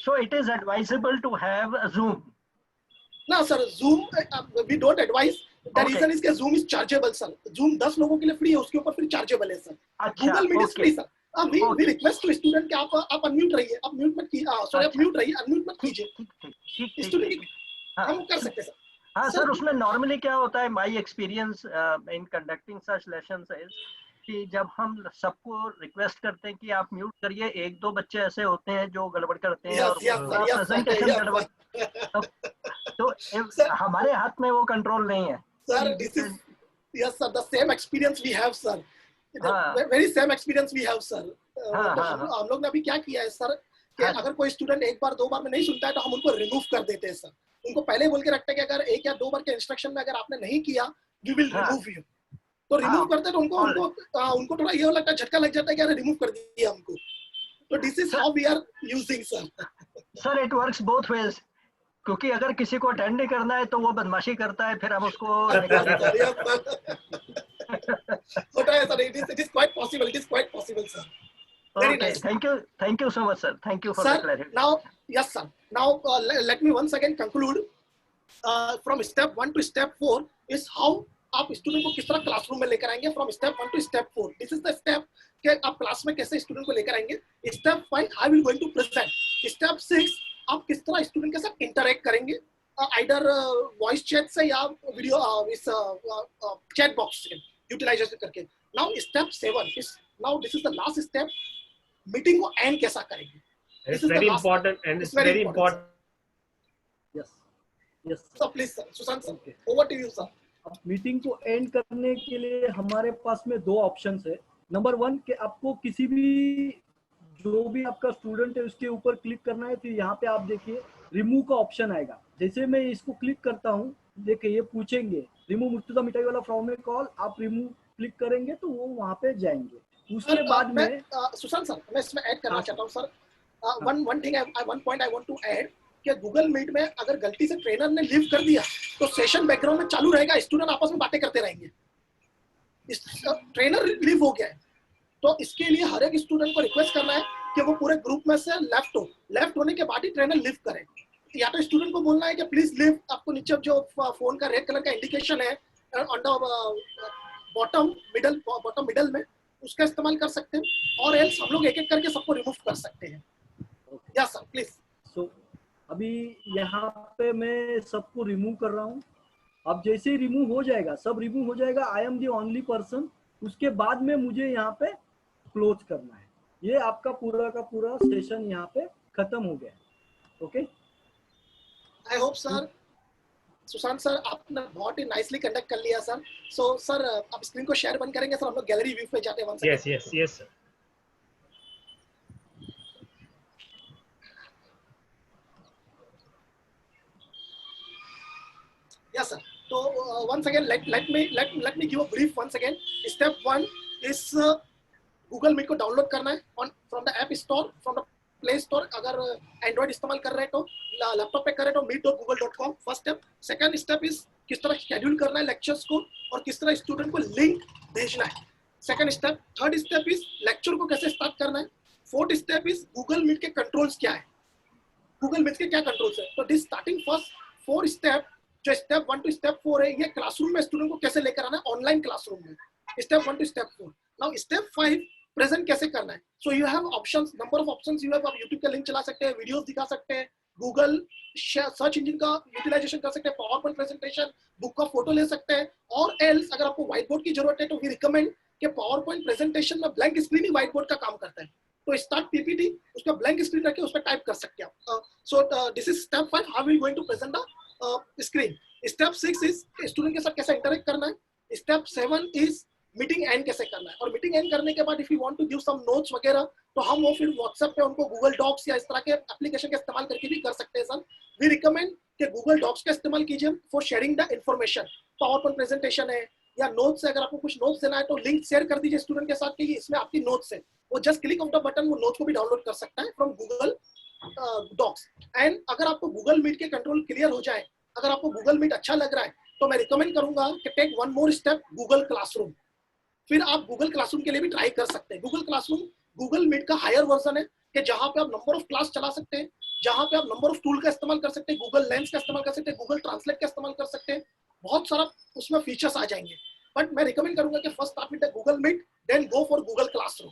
So it is advisable to have a Zoom. No sir, Zoom we don't advise. The reason is कि Zoom is chargeable sir. Zoom 10 लोगों के लिए फ्री है, उसके ऊपर फिर चार्जेबल है sir. Google Meet is free sir. We request to student कि आप unmute रहिए, आप mute मत कीजिए, sorry आप mute रहिए, unmute मत कीजिए. Student हम कर सकते हैं सर. हाँ सर, उसमें नॉर्मली क्या होता है, my experience in conducting such lessons is कि जब हम सबको रिक्वेस्ट करते हैं कि आप म्यूट करिए, 1-2 बच्चे ऐसे होते हैं जो गड़बड़ करते हैं और पूरा प्रेजेंटेशन गड़बड़, तो हमारे हाथ में वो कंट्रोल नहीं है sir. This is yes sir, the same experience we have sir, very same experience we have sir. हम लोग ने अभी क्या किया है सर कि अगर कोई स्टूडेंट 1 बार 2 बार में नहीं सुनता है तो हम उनको रिमूव कर देते हैं सर. उनको पहले बोल के रखते हैं कि अगर 1 या 2 बार के इंस्ट्रक्शन में अगर आपने नहीं किया वी विल रिमूव यू. तो रिमूव करते तो उनको थोड़ा ये लगता है, झटका लग जाता है कि अरे रिमूव कर दिया हमको. तो this is how we are using sir. Sir it works both ways, क्योंकि अगर किसी को अटेंड नहीं करना है तो वो बदमाशी करता है, फिर हम उसको होता है sir. It is quite possible sir. Very nice. Thank you so much sir. Thank you for the clarity. Now yes sir. Now let me once again conclude from step 1 to step 4 is how आप student को किस तरह classroom में लेकर आएंगे from step 1 to step 4. This is the step कि आप class में कैसे स्टूडेंट को लेकर आएंगे. Step 5 I will going to present. Step 6 आप किस तरह स्टूडेंट के साथ इंटरेक्ट करेंगे, आइदर वॉइस चैट से या वीडियो इस चैट बॉक्स से यूटिलाइजेशन करके. Now step 7 is now this is the last step. Meeting को एंड कैसा करेंगे. It's very important and it's very important. Yes. So please sir, Sushant sir, over to you sir. Meeting को and करने के लिए हमारे पास में 2 ऑप्शंस है. नंबर 1 कि आपको किसी भी जो भी आपका स्टूडेंट है उसके ऊपर क्लिक करना है, तो यहाँ पे आप देखिए रिमूव का ऑप्शन आएगा. जैसे मैं इसको क्लिक करता हूँ, देखिए ये पूछेंगे रिमूव मुर्तुजा मिठाई वाला फ्रॉम ए कॉल. आप रिमूव क्लिक करेंगे तो वो वहाँ पे जाएंगे. उसके बाद में सुशांत सर मैं इसमें ऐड करना चाहता हूँ sir. one point I want to add कि गूगल मीट में अगर गलती से ट्रेनर ने लीव कर दिया तो सेशन बैकग्राउंड में चालू रहेगा, स्टूडेंट आपस में बातें करते रहेंगे। ट्रेनर लीव हो गया है तो इसके लिए हर एक स्टूडेंट को रिक्वेस्ट करना है कि वो पूरे ग्रुप में से लेफ्ट होने के बाद ही ट्रेनर लीव करे। या तो स्टूडेंट को बोलना है कि प्लीज लीव, आपको नीचे जो फोन का रेड कलर का इंडिकेशन है ऑन द बॉटम मिडल में उसका इस्तेमाल कर सकते हैं, और एल्स हम लोग एक एक करके सबको रिमूव कर सकते हैं। Yes sir please. सो अभी यहाँ पे मैं सबको रिमूव कर रहा हूँ। अब जैसे ही रिमूव हो जाएगा, सब रिमूव हो जाएगा, I am the only person, उसके बाद में मुझे यहाँ पे क्लोज करना है। ये आपका पूरा का पूरा सेशन यहाँ पे खत्म हो गया। ओके, आई होप सर, सुशांत सर आपने बहुत ही नाइसली कंडक्ट कर लिया सर। सो सर आप स्क्रीन को शेयर बंद करेंगे सर, हम लोग गैलरी व्यू पे जाते हैं। Yes yes yes sir. Yes sir. So once again let me give a brief once again. Step 1 is Google Meet को डाउनलोड करना है from the app store, from the Play Store। अगर Android इस्तेमाल कर रहे हैं तो, लैपटॉप पे कर रहे हैं तो meet.google.com first step. Second step is किस तरह शेड्यूल करना है लेक्चर्स को और किस तरह स्टूडेंट को लिंक भेजना है, second step. Third step is lecture को कैसे स्टार्ट करना है। Fourth step is Google Meet के कंट्रोल्स क्या है, गूगल मीट के क्या कंट्रोल्स है। तो दिस स्टार्टिंग फर्स्ट 4 स्टेप, जो स्टेप 1 टू स्टेप 4 है, ये क्लासरूम में स्टूडेंट को कैसे लेकर आना है ऑनलाइन क्लासरूम में, step 1 to step 4। Now step 5 present कैसे करना है। So you have options, number of options you have. आप यूट्यूब का लिंक चला सकते हैं, वीडियोस दिखा सकते हैं, गूगल सर्च इंजन का यूटिलाइजेशन कर सकते हैं, पावर पॉइंट प्रेजेंटेशन, बुक का फोटो ले सकते हैं, और एल्स अगर आपको व्हाइट बोर्ड की जरूरत है तो वी रिकमेंड कि पावर पॉइंट प्रेजेंटेशन में ब्लैंक स्क्रीन ही व्हाइट बोर्ड का काम करता है। तो स्टार्ट पीपीटी, उसका ब्लैंक स्क्रीन रखे, उस पर टाइप कर सकते हैं आप। So this is step 5, how we going to present the screen. Step 6 is student के साथ कैसे इंटरेक्ट करना है। स्टेप 7 इज मीटिंग एंड कैसे करना है, और मीटिंग एंड करने के बाद if you want to give some notes वगैरह तो हम वो फिर व्हाट्सएप पे उनको गूगल डॉक्स या इस तरह के एप्लीकेशन का इस्तेमाल करके भी कर सकते हैं सर। वी रिकमेंड कि गूगल डॉक्स का इस्तेमाल कीजिए for sharing the information. Power point presentation है या नोट्स है, अगर आपको कुछ नोट्स देना है तो लिंक शेयर कर दीजिए स्टूडेंट के साथ कि इसमें आपकी नोट्स है, वो just click of the button वो नोट्स को भी डाउनलोड कर सकता है फ्रॉम गूगल डॉक्स। एंड अगर आपको गूगल मीट के कंट्रोल क्लियर हो जाए, अगर आपको गूगल मीट अच्छा लग रहा है तो मैं रिकमेंड करूंगा कि take one more step, Google classroom. फिर आप गूगल क्लासरूम के लिए भी ट्राई कर सकते हैं। गूगल क्लासरूम गूगल मीट का हायर वर्जन है कि जहां पे आप नंबर ऑफ क्लास चला सकते हैं, जहां पे आप नंबर ऑफ टूल का इस्तेमाल कर सकते हैं, गूगल लेंस का इस्तेमाल कर सकते हैं, गूगल ट्रांसलेट का इस्तेमाल कर सकते हैं, बहुत सारा उसमें फीचर्स आ जाएंगे। बट मैं रिकमेंड करूंगा कि first start with Google Meet, then go for Google classroom.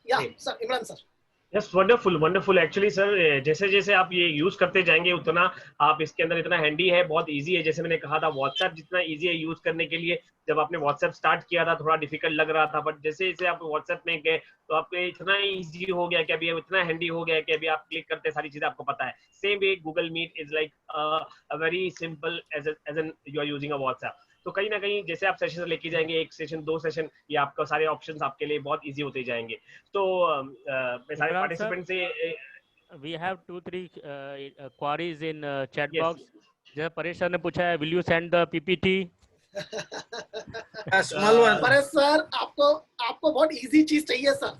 या sir, Imran sir. Yes, wonderful wonderful. Actually sir जैसे जैसे आप ये यूज करते जाएंगे उतना आप इसके अंदर इतना हैंडी है, बहुत इजी है। जैसे मैंने कहा था व्हाट्सएप जितना इजी है यूज करने के लिए, जब आपने व्हाट्सएप स्टार्ट किया था थोड़ा डिफिकल्ट लग रहा था, बट जैसे जैसे आप व्हाट्सएप में गए तो आपको इतना इजी हो गया कि अभी इतना हैंडी हो गया कि अभी आप क्लिक करते सारी चीजें आपको पता है। Same way Google Meet is like a very simple as an you are using a WhatsApp. तो कहीं ना कहीं जैसे आप सेशन लेके जाएंगे, 1 सेशन 2 सेशन, ये आपका सारे ऑप्शंस आपके लिए बहुत इजी होते जाएंगे। तो मैं सारे पार्टिसिपेंट से we have 2-3 queries in chat Yes. Box. जैसे परेश सर ने पूछा है, will you send the PPT? Small one. Paresh sir, आपको बहुत इजी चीज चाहिए सर।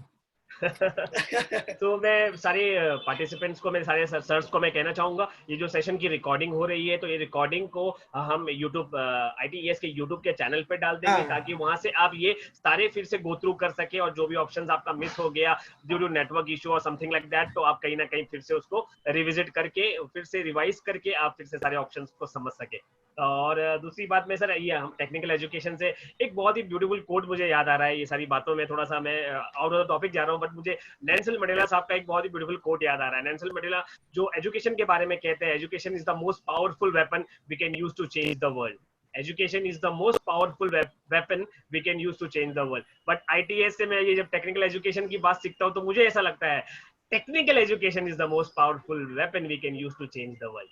तो मैं सारे पार्टिसिपेंट्स को, मैं सारे सर्स को मैं कहना चाहूंगा, ये जो सेशन की रिकॉर्डिंग हो रही है तो ये रिकॉर्डिंग को हम यूट्यूब ITES के यूट्यूब के चैनल पे डाल देंगे, ताकि वहां से आप ये सारे फिर से गो थ्रू कर सके, और जो भी ऑप्शंस आपका मिस हो गया ड्यू टू नेटवर्क इशू और समथिंग लाइक दैट, तो आप कहीं ना कहीं फिर से उसको रिविजिट करके, फिर से रिवाइज करके आप फिर से सारे ऑप्शंस को समझ सके। और दूसरी बात में सर, ये हम टेक्निकल एजुकेशन से एक बहुत ही ब्यूटीफुल कोट मुझे याद आ रहा है। ये सारी बातों में थोड़ा सा मैं आउट ऑफ द टॉपिक जा रहा हूँ, बट मुझे नेल्सन मंडेला साहब का एक बहुत ही ब्यूटीफुल कोट याद आ रहा है। नेल्सन मंडेला जो एजुकेशन के बारे में कहते हैं, education is the most powerful weapon we can use to change the world. Education is the most powerful weapon we can use to change the world. But ITES से मैं ये जब टेक्निकल एजुकेशन की बात सीखता हूँ तो मुझे ऐसा लगता है technical education is the most powerful weapon we can use to change the world.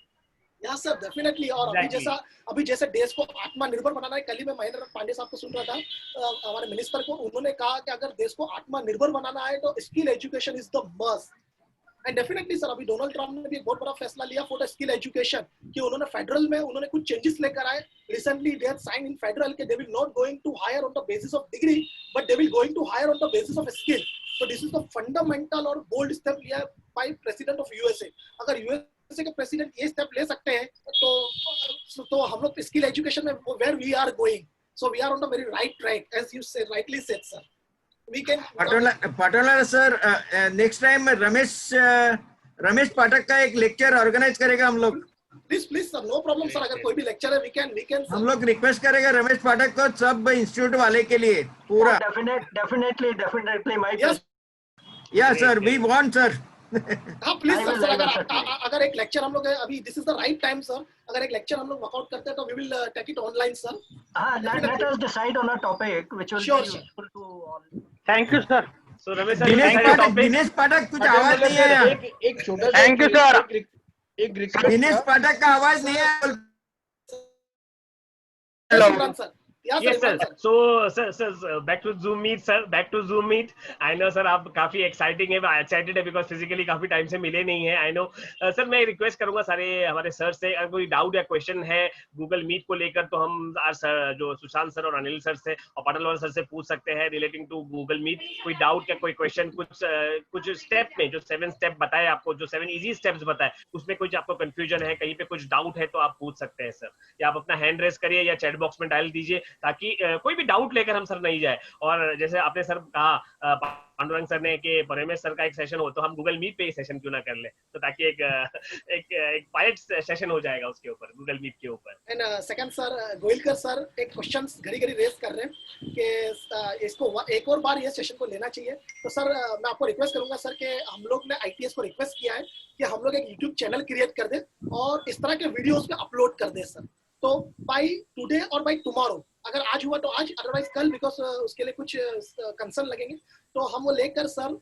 Yes sir, definitely. और अभी जैसे देश को आत्मनिर्भर बनाना है, कल ही मैं महेंद्र पांडे साहब को सुन रहा था, हमारे मिनिस्टर को, उन्होंने कहा कि अगर देश को आत्मनिर्भर बनाना है तो skill education is the must. And definitely sir, अभी डोनाल्ड ट्रम्प ने भी एक बहुत बड़ा फैसला लिया फॉर द स्किल एजुकेशन, कि उन्होंने फेडरल में उन्होंने कुछ चेंजेस लेकर आए। Recently they have sign in federal कि they will not going to hire on the basis of degree, but they will going to hire on the basis of skill. So this is the fundamental और bold step लिया by President of USA. अगर USA के President ये step ले सकते हैं तो हम लोग skill education में where we are going. So we are on the very right track, as you said, rightly said, sir. We can. Patola sir, next time Ramesh पाठक का एक लेक्चर ऑर्गेनाइज करेगा हम लोग. Please sir, no problem sir. अगर कोई भी lecture है, we can हम लोग रिक्वेस्ट करेंगे रमेश पाठक को सब इंस्टीट्यूट वाले के लिए पूरा. Definitely my. Yes sir, we want sir. हाँ प्लीज सर, अगर एक लेक्चर हम लोग अभी this is the right time sir. अगर एक लेक्चर हम लोग वर्कआउट करते हैं तो we will take it online sir. Let us decide on a topic which will be useful to all. Thank you sir. So Ramesh sir, Dinesh Pathak कुछ आवाज नहीं है. एक छोटा सा थैंक यू सर. एक रिक्वेस्ट. दिनेश पाठक का आवाज नहीं है. Hello sir. Yes sir. So sir, back to Zoom meet sir. Back to Zoom meet. I know sir आप काफी excited है because physically काफी टाइम से मिले नहीं है. I know सर मैं रिक्वेस्ट करूंगा सारे हमारे सर से, अगर कोई डाउट या क्वेश्चन है गूगल मीट को लेकर तो हम सर जो सुशांत सर और अनिल सर से और पाटलवाल सर से पूछ सकते हैं रिलेटिंग टू गूगल मीट. कोई डाउट या कोई क्वेश्चन, कुछ स्टेप में जो 7 स्टेप बताए आपको, जो 7 इजी स्टेप्स बताए, उसमें कुछ आपको कंफ्यूजन है, कहीं पे कुछ डाउट है तो आप पूछ सकते हैं सर. या आप अपना हैंड रेस करिए या चैट बॉक्स में डाल दीजिए ताकि कोई भी डाउट लेकर हम सर नहीं जाए. और जैसे आपने सर कहा पांडुरंग सर ने कि परमेश सर का एक सेशन हो तो हम गूगल मीट पे ही सेशन क्यों ना कर ले, तो ताकि एक पायलट सेशन हो जाएगा उसके ऊपर, गूगल मीट के ऊपर. And second sir, Goyalkar sir एक क्वेश्चंस घड़ी रेस कर रहे हैं कि इसको एक और बार ये सेशन को लेना चाहिए. तो सर मैं आपको रिक्वेस्ट करूंगा सर कि हम लोग ने ITS को रिक्वेस्ट किया है कि हम लोग एक यूट्यूब चैनल क्रिएट कर दें और इस तरह के वीडियोस पे अपलोड कर दें सर. तो बाय टुडे और बाय टुमारो, अगर आज हुआ तो आज, अदरवाइज कल, बिकॉज उसके लिए कुछ कंसर्न लगेंगे. तो हम वो लेकर सर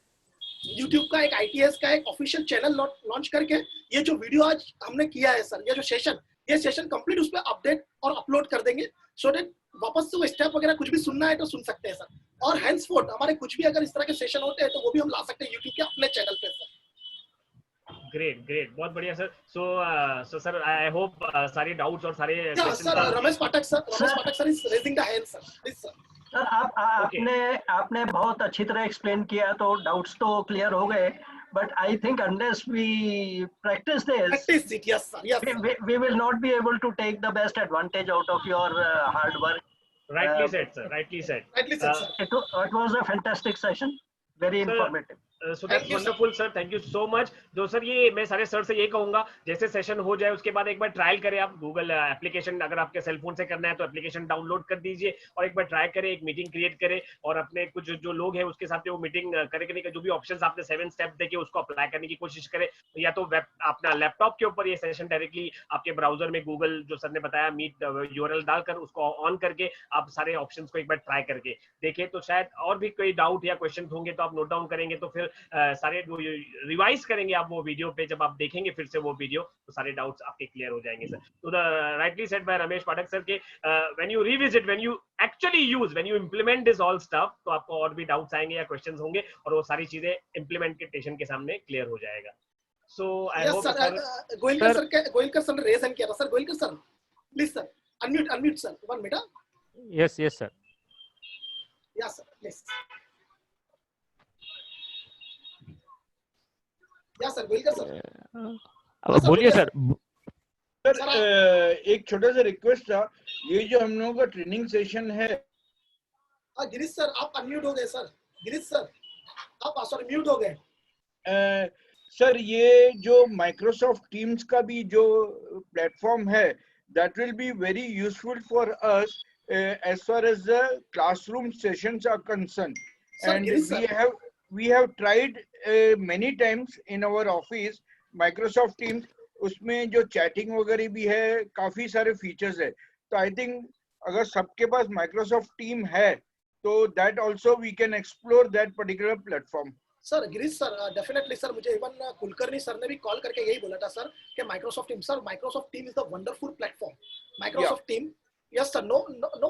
YouTube का एक ITS का एक ऑफिशियल चैनल लॉन्च करके ये जो वीडियो आज हमने किया है सर, ये सेशन कंप्लीट उस पर अपडेट और अपलोड कर देंगे. सो दैट वापस से वो स्टेप वगैरह कुछ भी सुनना है तो सुन सकते हैं सर. और हैंड्सफोर्थ हमारे कुछ भी अगर इस तरह के सेशन होते हैं तो वो भी हम ला सकते हैं YouTube के अपने चैनल पे सर. ग्रेट, बहुत बढ़िया sir. So sir I hope सारे डाउट्स और सारे sir Ramesh Pathak sir is raising the hand sir. Please sir. Sir आपने बहुत अच्छी तरह एक्सप्लेन किया तो डाउट्स तो क्लियर हो गए. But I think unless we practice this, yes, sir. We will not be able to take the best advantage out of your hard work. Rightly said, sir. Rightly said. Sir. It was a fantastic session. Very informative. So that's wonderful, sir. Thank you so much. तो sir ये मैं सारे sir से ये कहूंगा, जैसे session हो जाए उसके बाद एक बार ट्रायल करें आप गूगल एप्लीकेशन. अगर आपके सेल फोन से करना है तो एप्लीकेशन डाउनलोड कर दीजिए और एक बार ट्राई करें, एक मीटिंग क्रिएट करें और अपने कुछ जो लोग हैं उसके साथ वो मीटिंग करने का जो भी ऑप्शंस आपने 7 स्टेप देखे उसको अप्लाई करने की कोशिश करें. या तो वेब अपना लैपटॉप के ऊपर ये सेशन डायरेक्टली आपके ब्राउजर में गूगल जो सर ने बताया मीट URL डालकर उसको ऑन करके आप सारे ऑप्शंस को एक बार ट्राई करके देखें. तो शायद और भी कोई डाउट या क्वेश्चन होंगे तो आप नोट डाउन करेंगे तो फिर सारे रिवाइज करेंगे आप वो वीडियो पे. जब आप देखेंगे फिर से वो वीडियो तो सारे डाउट्स आपके क्लियर हो जाएंगे सर. तो the rightly said by Ramesh Pathak sir के when you revisit, when you actually use, when you implement this all stuff तो आपको और भी डाउट्स आएंगे या क्वेश्चंस होंगे और वो सारी चीजें इंप्लीमेंटेशन के सामने क्लियर हो जाएगा. So I hope sir Goyalkar sir ने रेज हैंड किया था sir. Goyalkar sir please sir unmute sir 1 minute. Yes sir. Yes sir please. Sir बोलिए सर. सर एक छोटा सा रिक्वेस्ट था, ये जो हम लोगों का ट्रेनिंग सेशन है. गिरीश सर आप अनम्यूट हो गए सर. गिरीश सर आप सॉरी म्यूट हो गए. सर ये जो माइक्रोसॉफ्ट टीम्स का भी जो प्लेटफॉर्म है, that will be very useful for us as far as the classroom sessions are concerned. And we have tried many times in our office Microsoft Teams. उसमें जो चैटिंग वगैरह भी है, काफी सारे फीचर्स है. तो आई थिंक अगर सबके पास Microsoft टीम है तो that also we can explore that particular platform. Sir Girish sir definitely sir, मुझे इवन कुलकर्णी सर ने भी कॉल करके यही बोला था सर कि Microsoft team sir, Microsoft team is the wonderful platform. Microsoft team yes sir, no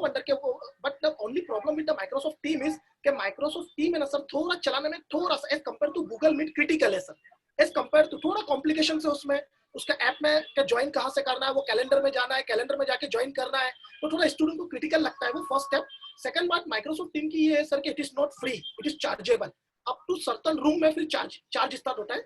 wonder के वो, but the only problem with the Microsoft team is कि Microsoft team है ना सर, थोड़ा चलाने में थोड़ा सा as compared to Google Meet critical है सर. as compared to थोड़ा complication से उसमें उसका ऐप में क्या ज्वाइन कहाँ से करना है, वो कैलेंडर में जाना है, कैलेंडर में जाके ज्वाइन करना है, तो थोड़ा स्टूडेंट को क्रिटिकल लगता है वो फर्स्ट स्टेप. सेकंड बात माइक्रोसॉफ्ट टीम की ये है सर कि it is not free, it is chargeable. Up to certain room में फिर चार्ज स्टार्ट होता है।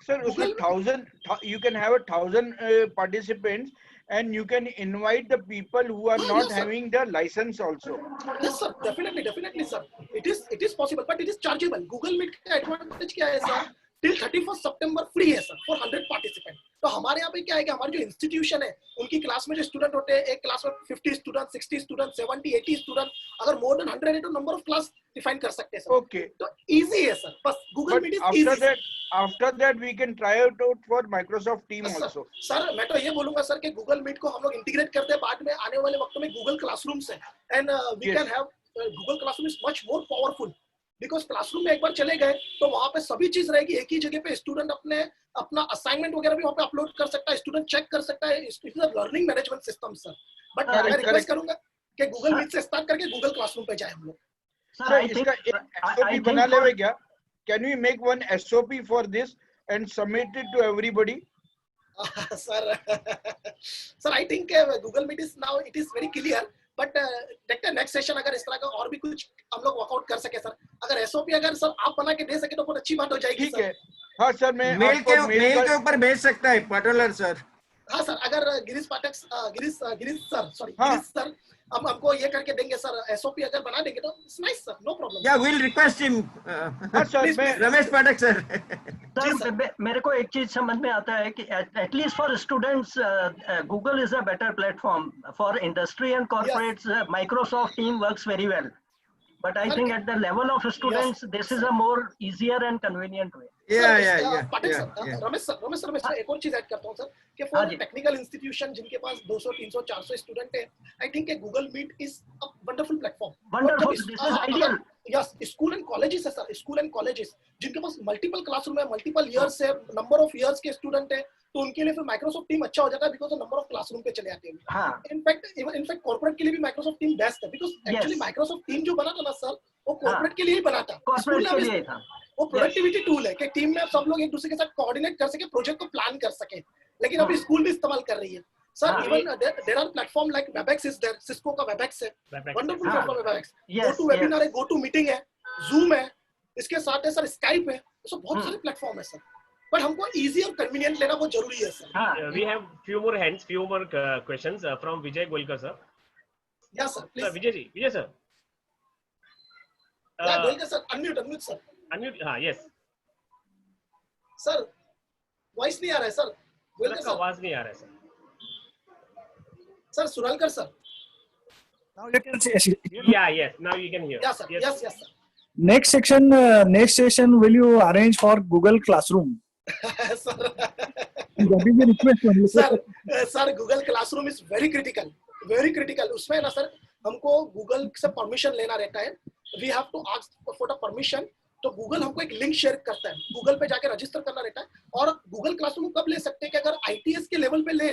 सर उसमें 1000 you can have 1000 participants and you can invite the people who are not having the license also. Yes sir, definitely sir, it is possible but it is chargeable. Google Meet का advantage क्या है sir, till 31st September free है sir for 100 participant। तो हमारे यहाँ पे क्या है कि हमारे जो इंस्टीट्यूशन है उनकी क्लास में जो स्टूडेंट होते हैं, एक क्लास में 50 स्टूडेंट, 60 स्टूडेंट, 70, 80 स्टूडेंट, अगर मोर देन 100 है तो नंबर ऑफ क्लास डिफाइन कर सकते हैं सर। Okay, तो इजी है सर, बस Google Meet is easy. after that we can try it out for Microsoft Team also. Sir मैं तो ये बोलूंगा सर कि गूगल मीट को हम लोग इंटीग्रेट करते हैं बाद में आने वाले वक्त में गूगल क्लासरूम से, and we can have Google classroom is much more powerful because classroom में एक बार चले गए तो वहां पे सभी चीज रहेगी एक ही जगह पे। स्टूडेंट अपना असाइनमेंट वगैरह भी वहां पे अपलोड कर सकता है, स्टूडेंट चेक कर सकता है। It is a learning management system sir. But मैं रिक्वेस्ट करूंगा कि गूगल मीट से स्टार्ट करके गूगल क्लासरूम पे जाए हम लोग। सर इसका SOP बना लेवे क्या? Can we make one SOP for this and submit it to everybody? Sir, I think Google Meet is now it is very clear. But देखते हैं नेक्स्ट सेशन अगर इस तरह का और भी कुछ हम लोग वर्कआउट कर सके सर। अगर एसओपी अगर सर आप बना के दे सके तो बहुत अच्छी बात हो जाएगी। ठीक है, हाँ सर मैं मेल के ऊपर भेज सकता है पाटोलर सर। हाँ सर, अगर गिरीश पाठक गिरीश सर हम हमको ये करके देंगे सर, एसओपी अगर बना देंगे तो it's nice sir, no problem. या will request him Ramesh Pathak sir. Sir मेरे को एक चीज समझ में आता है कि at least for students Google is a better platform, for industry and corporates Microsoft team works very well, but I think at the level of students this is a more easier and convenient way. Ramesh sir मैं एक और चीज add करता हूँ sir कि for technical institution जिनके पास 200 300 400 student है, I think Google Meet is a wonderful platform. Wonderful, this is ideal. Yes, school and colleges है सर, स्कूल एंड कॉलेजेस जिनके पास मल्टीपल क्लासरूम है, मल्टीपल इयर्स है, नंबर ऑफ इयर्स के student है, तो उनके लिए फिर माइक्रोसॉफ्ट टीम अच्छा हो जाता है बिकॉज़ नंबर ऑफ क्लासरूम पे चले आते हैं। इनफैक्ट कॉर्पोरेट के लिए भी माइक्रोसॉफ्ट टीम बेस्ट है बिकॉज़ एक्चुअली माइक्रोसॉफ्ट टीम जो बना था ना सर वो कॉर्पोरेट के लिए ही बना था, कॉर्पोरेट के लिए था। वो प्रोडक्टिविटी टूल है कि टीम में सब लोग एक दूसरे के साथ कोऑर्डिनेट कर सके, प्रोजेक्ट को प्लान कर सके, लेकिन अभी स्कूल भी इस्तेमाल कर रही है sir. Even there are platform like WebEx is there, Cisco का वेबएक्स है, वंडरफुल प्लेटफॉर्म है वेबएक्स। गो टू वेबिनार है, गो टू मीटिंग है, जूम है, इसके साथ है सर स्काइप है, तो बहुत सारे प्लेटफॉर्म है सर। बट हमको इजी और कन्वीनियंट लेना बहुत जरूरी है sir. We have few more questions from Vijay Golkar sir. Yes sir, please. Vijay sir. Golkar sir, unmute sir. Unmute, हाँ yes. सर वॉइस नहीं आ रहा है सर, गोलकर सर आवाज नहीं आ रहा है सर। Sir Suralkar sir, now you can see. Yes, now you can hear. Yes sir, yes sir. Next session will you arrange for Google Classroom? Sir Google classroom is very critical. उसमें ना sir हमको Google से permission लेना रहता है, we have to ask for the permission. तो Google हमको एक लिंक शेयर करता है, गूगल पे जाके रजिस्टर करना रहता है। और गूगल क्लासरूम कब ले सकते हैं कि अगर ITS के लेवल पे ले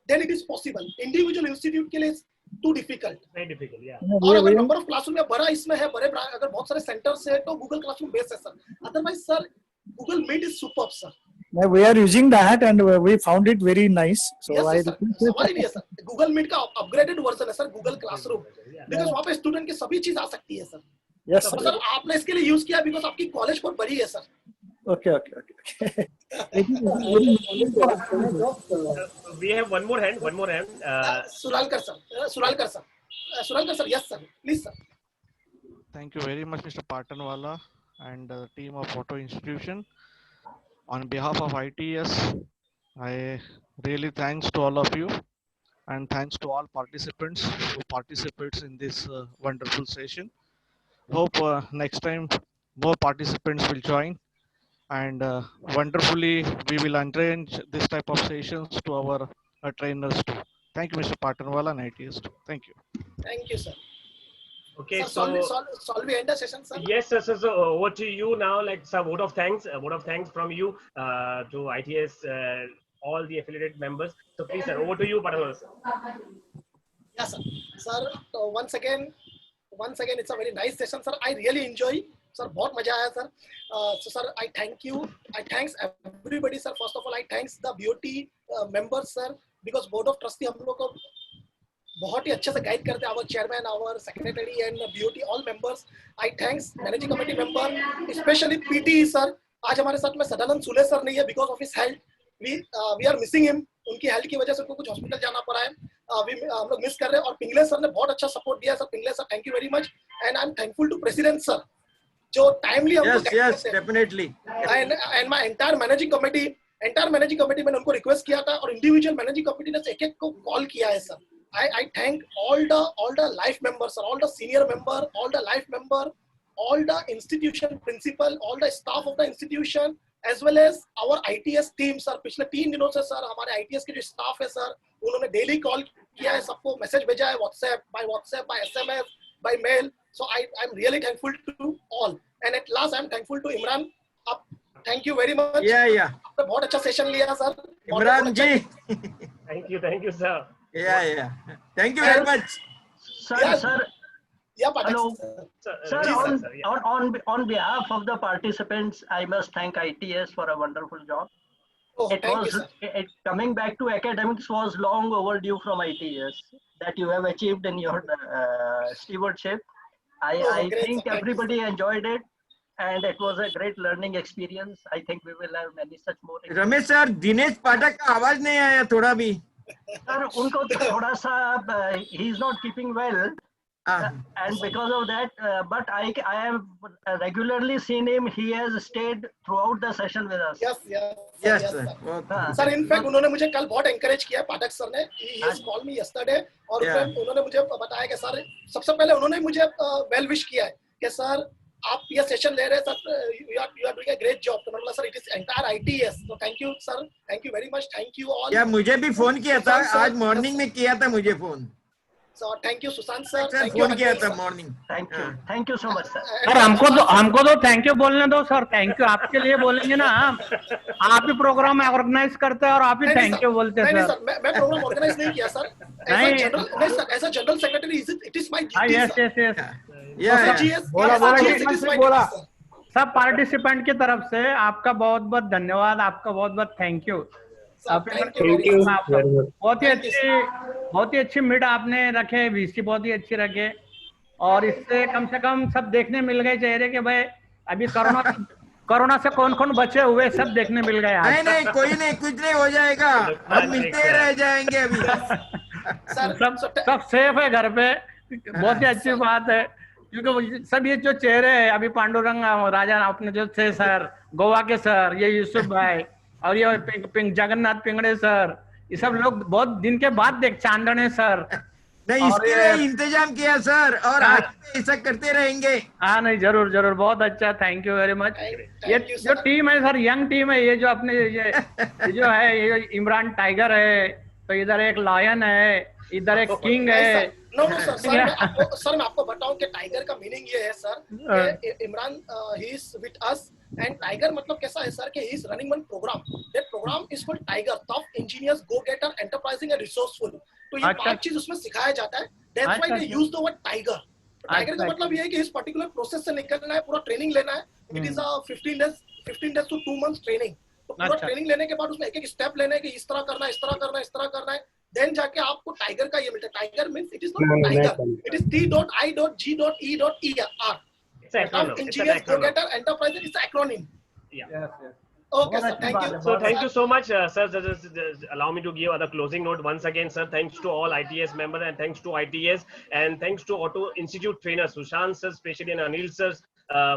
then it is possible, individual institute के लिए टू डिफिकल्ट, वेरी डिफिकल्ट। और अगर नंबर ऑफ क्लासरूम में बड़ा इसमें है, बड़े अगर बहुत सारे सेंटर्स है तो गूगल क्लासरूम बेस्ट है sir. Otherwise sir Google Meet is superb sir. We are using that and we found it very nice. So yes, I सवाल नहीं है सर, गूगल मीट का अपग्रेडेड वर्जन है सर गूगल क्लासरूम, बिकॉज़ वहाँ पे student की सभी चीज आ सकती है सर। Yes sir. सर आपने इसके लिए यूज किया बिकॉज़ आपकी कॉलेज बहुत बड़ी है sir. Okay. We have one more hand. Suralkar sir, yes sir, please sir. Thank you very much, Mr. Patanwala and the team of Auto Institution. On behalf of ITS, I really thanks to all of you and thanks to all participants who participates in this wonderful session. Hope next time more participants will join and wonderfully we will arrange this type of sessions to our trainers too. Thank you, Mr. Patanwala and ITS too. Thank you. Thank you, sir. Okay, sir, shall we end the session, sir? Yes, sir. So over to you now. Like, sir, vote of thanks from you to ITS, all the affiliated members. So please, sir, over to you, Patanwala sir. Yes, sir. Sir, so once again, it's a very nice session, sir. I really enjoy. Sir, बहुत मजा आया sir. So sir, I thank you. I thanks everybody, sir. First of all, I thanks the BOT members, sir, because board of trustee हम लोग को बहुत ही अच्छे से guide करते हैं, our chairman, our secretary and BOT all members. I thanks managing committee member, specially PT sir. आज हमारे साथ में सदानंद सुले सर नहीं है because of his health. We are missing him. उनकी हेल्थ की वजह से उनको कुछ हॉस्पिटल जाना पड़ा है. हम लोग मिस कर रहे हैं. और पिंगले सर ने बहुत अच्छा सपोर्ट दिया sir. Pingle sir, thank you very much. And I am thankful to president sir जो टाइमली हमको yes definitely and my entire managing committee मैंने उनको रिक्वेस्ट किया था और इंडिविजुअल मैनेजिंग कमेटी ने एक एक को कॉल किया है sir. I thank all the life members, sir, all the senior member, all the life member, all the institution principal, all the staff of the institution, as well as our ITS team, sir. पिछले 3 दिनों से sir हमारे ITS के जो staff है sir, उन्होंने daily call किया है, सबको मैसेज भेजा है WhatsApp, by SMS, by mail. So I'm really thankful to all. And at last I'm thankful to Imran. Thank you very much. Yeah. आपने बहुत अच्छा सेशन लिया sir. Imran ji. Thank you sir. Yeah. Thank you very much. Sir. Yeah, hello. Sir, on behalf of the participants, I must thank ITS for a wonderful job. Oh, thank you, sir. Coming back to academics was long overdue from ITS that you have achieved in your stewardship. I think everybody enjoyed it. And it was a great learning experience. I think we will have many such more. Ramesh sir, Dinesh Pathak का आवाज नहीं आया थोड़ा भी. Sir, उनको थोड़ा सा he is not keeping well, and because of that, but I have regularly seen him. He has stayed throughout the session with us. Yes, sir. Sir, in fact, उन्होंने मुझे कल बहुत encourage किया पाठक सर ने. He has called me yesterday और उन्होंने मुझे बताया कि सर सबसे पहले उन्होंने मुझे well wish किया है कि सर आप ये सेशन ले रहे हैं sir. You are doing a great job. तो मतलब sir it is entire ITS. So thank you sir. Thank you very much. Thank you all. या मुझे भी फोन किया था आज मॉर्निंग में किया था मुझे phone. So thank you Sushant sir. Thank you. Phone किया था morning. Thank you so much sir. Sir हमको तो थैंक यू बोलने दो सर. थैंक यू आपके लिए बोलेंगे ना हम. आप ही प्रोग्राम ऑर्गेनाइज करते हैं और आप ही थैंक यू बोलते हैं सर. मैं प्रोग्राम ऑर्गेनाइज नहीं किया sir. As a general secretary it is my duty. Yes बोला. सब पार्टिसिपेंट की तरफ से आपका बहुत बहुत धन्यवाद. आपका बहुत बहुत थैंक यू. बहुत ही अच्छी मिड आपने रखे. VC बहुत ही अच्छी रखे और इससे कम से कम सब देखने मिल गए चेहरे के भाई अभी कोरोना से कौन कौन बचे हुए सब देखने मिल गए. नहीं कोई नहीं, कुछ नहीं हो जाएगा. हम मिलते रह जाएंगे अभी. सब सेफ है घर पे. बहुत ही अच्छी बात है क्योंकि सब ये जो चेहरे हैं अभी पांडुरंग राजा अपने जो थे सर, गोवा के सर, ये यूसुफ भाई और ये जगन्नाथ पिंगड़े सर, ये सब लोग बहुत दिन के बाद चांदने सर. नहीं इसके लिए इंतजाम किया सर और आगे ऐसा करते रहेंगे. हाँ नहीं जरूर बहुत अच्छा. Thank you very much. ये जो टीम है सर, यंग टीम है ये जो अपने ये जो है ये इमरान टाइगर है, तो इधर एक लायन है, इधर एक किंग है. नो सर मैं आपको बताऊं कि टाइगर का मीनिंग ये है sir, Imran he is with us and tiger मतलब कैसा है सर कि he is running one programme. That programme is called tiger, tough engineers go getter enterprising and resourceful. तो ये 5 चीज उसमें सिखाया जाता है. That's why they use the word tiger. Tiger का मतलब ये है कि इस पर्टिकुलर प्रोसेस से निकलना है, पूरा ट्रेनिंग लेना है. It is a 15 days to 2 months training. तो पूरा ट्रेनिंग लेने के बाद उसमें एक एक स्टेप लेने के इस तरह करना है, इस तरह करना है, इस तरह करना है. देन जाके आपको टाइगर का ये मिलता है. Tiger means it is not tiger, it is T.I.G.E.R. Engineers Go Getter Enterprise is acronym. Okay sir, thank you. So thank you so much sir. Just allow me to give other closing note once again sir. Thanks to all ITS members and thanks to ITS and thanks to Auto Institute trainers Sushant sir especially and Anil sir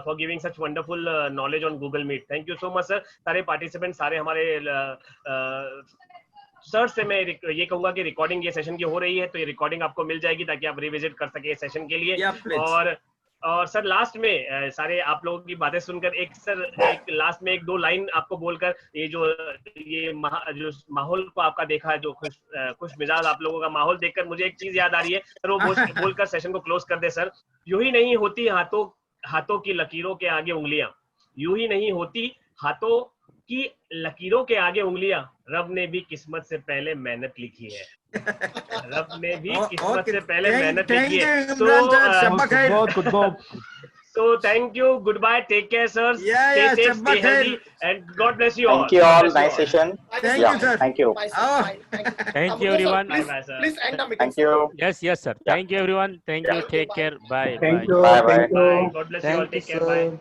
for giving such wonderful knowledge on Google Meet. Thank you so much sir. सारे participants सारे हमारे sir से मैं ये कहूंगा कि recording ये session की हो रही है तो ये रिकॉर्डिंग आपको मिल जाएगी ताकि आप रिविजिट कर सके सेशन के लिए. और सर लास्ट में सारे आप लोगों की बातें सुनकर एक लास्ट में 1-2 लाइन आपको बोलकर ये माहौल को आपका देखा है, जो खुश मिजाज आप लोगों का माहौल देखकर मुझे एक चीज याद आ रही है सर, वो बोलकर सेशन को क्लोज कर दे सर. यूं ही नहीं होती हाथों की लकीरों के आगे उंगलियां, यूं ही नहीं होती हाथों की लकीरों के आगे उंगलियां. रब ने भी किस्मत से पहले मेहनत लिखी है. रब ने भी किस्मत से पहले मेहनत लिखी है. So thank you. Goodbye. Take care, sirs. Yeah, stay yeah, safe, Shabba stay healthy, and God bless you all. Thank you God all. bless you Nice session. Thank Yeah, you, sir. thank you. Bye, sir. Oh. Bye. Thank you. Thank you, Amrut sir, everyone. Please, Bye, sir. please end the meeting. Thank you. Yes, yes, sir. Yeah. Thank you, everyone. Thank you. Thank you. Take Bye. care. Bye. Thank Bye. you. Bye, bye. Thank you. Bye. God bless you all. Thank you, Take care. Bye. sir.